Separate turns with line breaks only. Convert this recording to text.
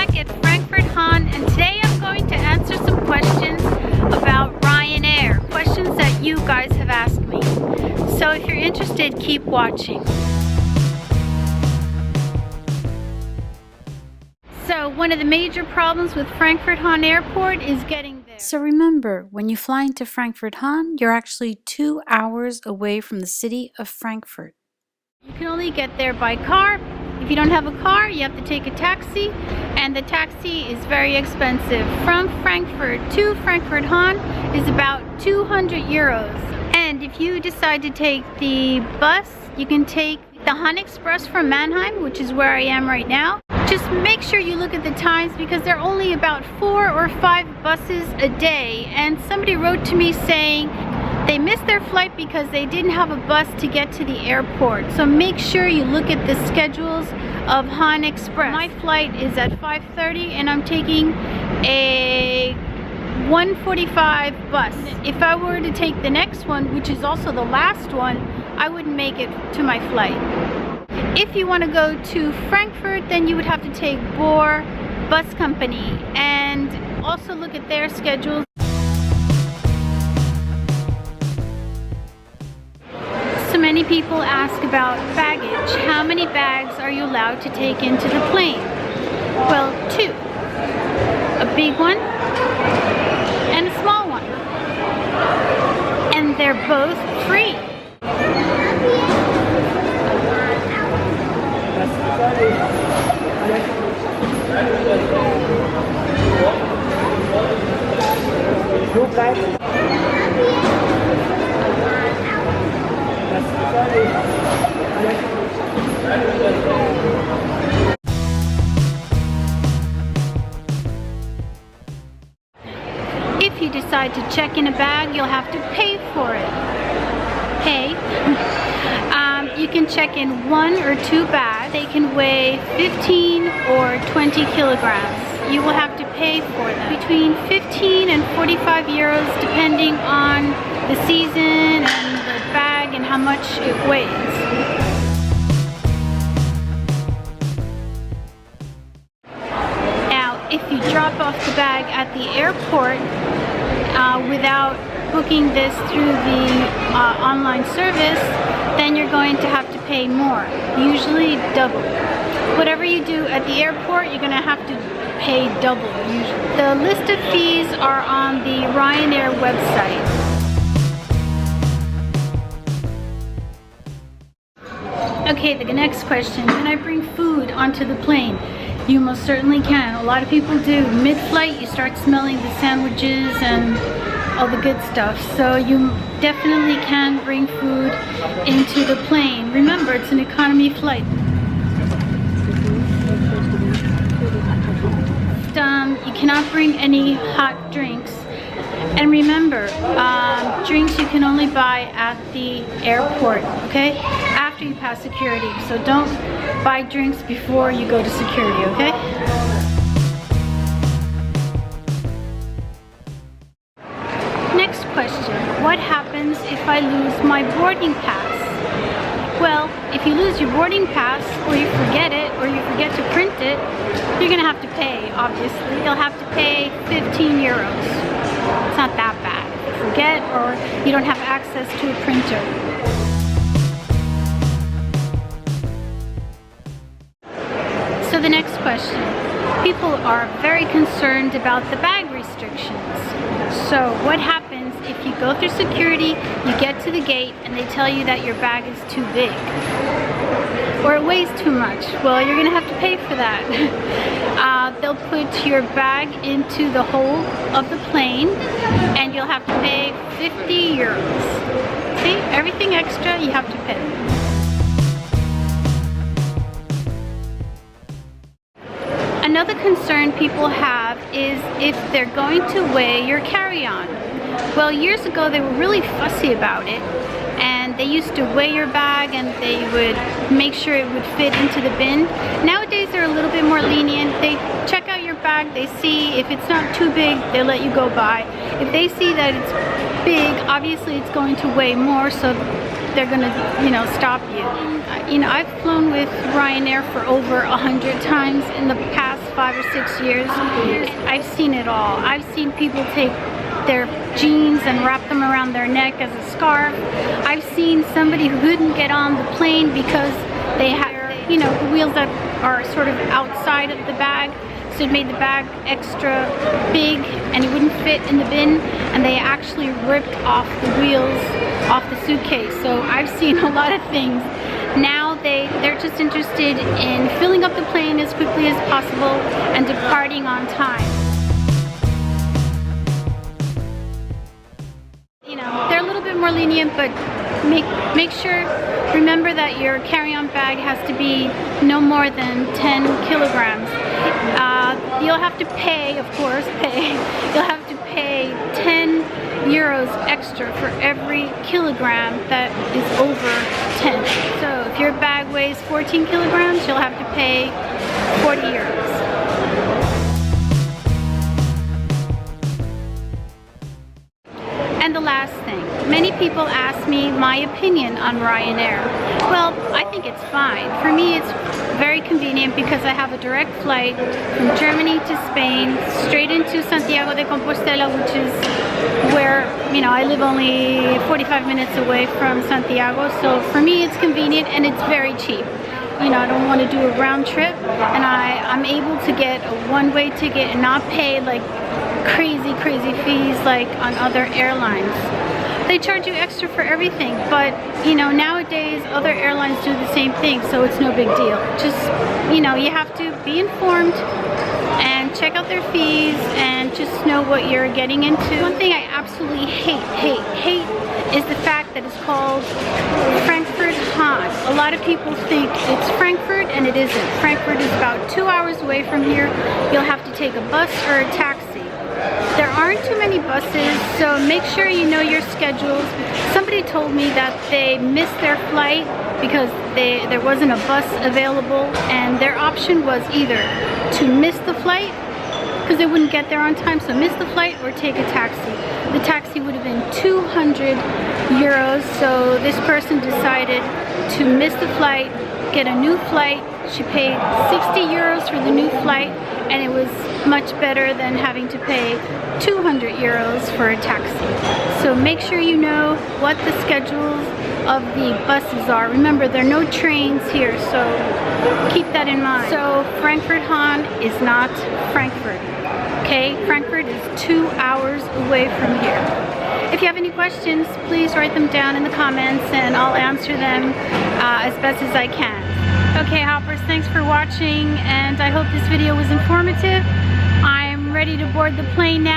back at Frankfurt-Hahn, and today I'm going to answer some questions about Ryanair, questions that you guys have asked me. So if you're interested, keep watching. So one of the major problems with Frankfurt-Hahn Airport is getting there. So remember, when you fly into Frankfurt-Hahn, you're actually 2 hours away from the city of Frankfurt. You can only get there by car. If you don't have a car, you have to take a taxi, and the taxi is very expensive. From Frankfurt to Frankfurt-Hahn is about 200 euros. And if you decide to take the bus, you can take the Hahn Express from Mannheim, which is where I am right now. Just make sure you look at the times because there are only about 4 or 5 buses a day. And somebody wrote to me saying they missed their flight because they didn't have a bus to get to the airport. So make sure you look at the schedules of Hahn Express. My flight is at 5:30 and I'm taking a 1:45 bus. If I were to take the next one, which is also the last one, I wouldn't make it to my flight. If you want to go to Frankfurt, then you would have to take Bohr Bus Company and also look at their schedules. So many people ask about baggage. How many bags are you allowed to take into the plane? Well, 2. A big one and a small one. And they're both free. If you decide to check in a bag, you'll have to pay for it. Pay. You can check in 1 or 2 bags. They can weigh 15 or 20 kilograms. You will have to pay for them. Between 15 and 45 euros depending on the season and the bag and how much it weighs. Now, if you drop off the bag at the airport without booking this through the online service, then you're going to have to pay more, usually double. Whatever you do at the airport, you're going to have to pay double usually. The list of fees are on the Ryanair website. Okay, the next question, can I bring food onto the plane? You most certainly can. A lot of people do. Mid-flight, you start smelling the sandwiches and all the good stuff. So you definitely can bring food into the plane. Remember, it's an economy flight. You cannot bring any hot drinks. And remember, drinks you can only buy at the airport, okay? After you pass security. So don't buy drinks before you go to security, okay? Next question, what happens if I lose my boarding pass? Well, if you lose your boarding pass, or you forget it, or you forget to print it, you're gonna have to pay, obviously. You'll have to pay 15 euros. It's not that bad. If you forget, or you don't have access to a printer. So the next question. People are very concerned about the bag restrictions. So what happens if you go through security, you get to the gate, and they tell you that your bag is too big? Or it weighs too much? Well, you're gonna have to pay for that. They'll put your bag into the hole of the plane, and you'll have to pay 50 euros. See, everything extra you have to pay. Another concern people have is if they're going to weigh your carry-on. Well, years ago they were really fussy about it, and they used to weigh your bag and they would make sure it would fit into the bin. Nowadays they're a little bit more lenient. They check out your bag, they see if it's not too big, they let you go by. If they see that it's big, obviously it's going to weigh more, so they're gonna, stop you. you know, I've flown with Ryanair for over 100 times in the past 5 or 6 years. I've seen it all. I've seen people take their jeans and wrap them around their neck as a scarf. I've seen somebody who couldn't get on the plane because they had, you know, the wheels that are sort of outside of the bag, so it made the bag extra big and it wouldn't fit in the bin, and they actually ripped off the wheels off the suitcase. So I've seen a lot of things. Now they're just interested in filling up the plane as quickly as possible and departing on time. You know, they're a little bit more lenient, but make sure, remember that your carry-on bag has to be no more than 10 kilograms. You'll have to pay, of course, you'll have to pay 10 euros extra for every kilogram that is over 10. So if your bag weighs 14 kilograms, you'll have to pay 40 euros. And the last thing, many people ask me my opinion on Ryanair. Well, I think it's fine. For me, it's very convenient because I have a direct flight from Germany to Spain, straight into Santiago de Compostela, which is where, you know, I live only 45 minutes away from Santiago. So for me, it's convenient and it's very cheap. You know, I don't want to do a round trip, and I'm able to get a one-way ticket and not pay like crazy fees like on other airlines. They charge you extra for everything, but you know, nowadays other airlines do the same thing, so it's no big deal. Just, you know, you have to be informed and check out their fees and just know what you're getting into. One thing I absolutely hate is the fact that it's called Frankfurt-Hahn. A lot of people think it's Frankfurt, and it isn't. Frankfurt is about 2 hours away from here. You'll have to take a bus or a taxi. There aren't too many buses, so make sure you know your schedules. Somebody told me that they missed their flight because there wasn't a bus available, and their option was either to miss the flight because they wouldn't get there on time, so miss the flight, or take a taxi. The taxi would have been 200 euros, so this person decided to miss the flight, get a new flight. She paid 60 euros for the new flight, and it was much better than having to pay 200 euros for a taxi. So make sure you know what the schedules of the buses are. Remember, there are no trains here, so keep that in mind. So Frankfurt-Hahn is not Frankfurt, okay? Frankfurt is 2 hours away from here. If you have any questions, please write them down in the comments and I'll answer them as best as I can. Okay, hoppers, thanks for watching, and I hope this video was informative. I'm ready to board the plane now.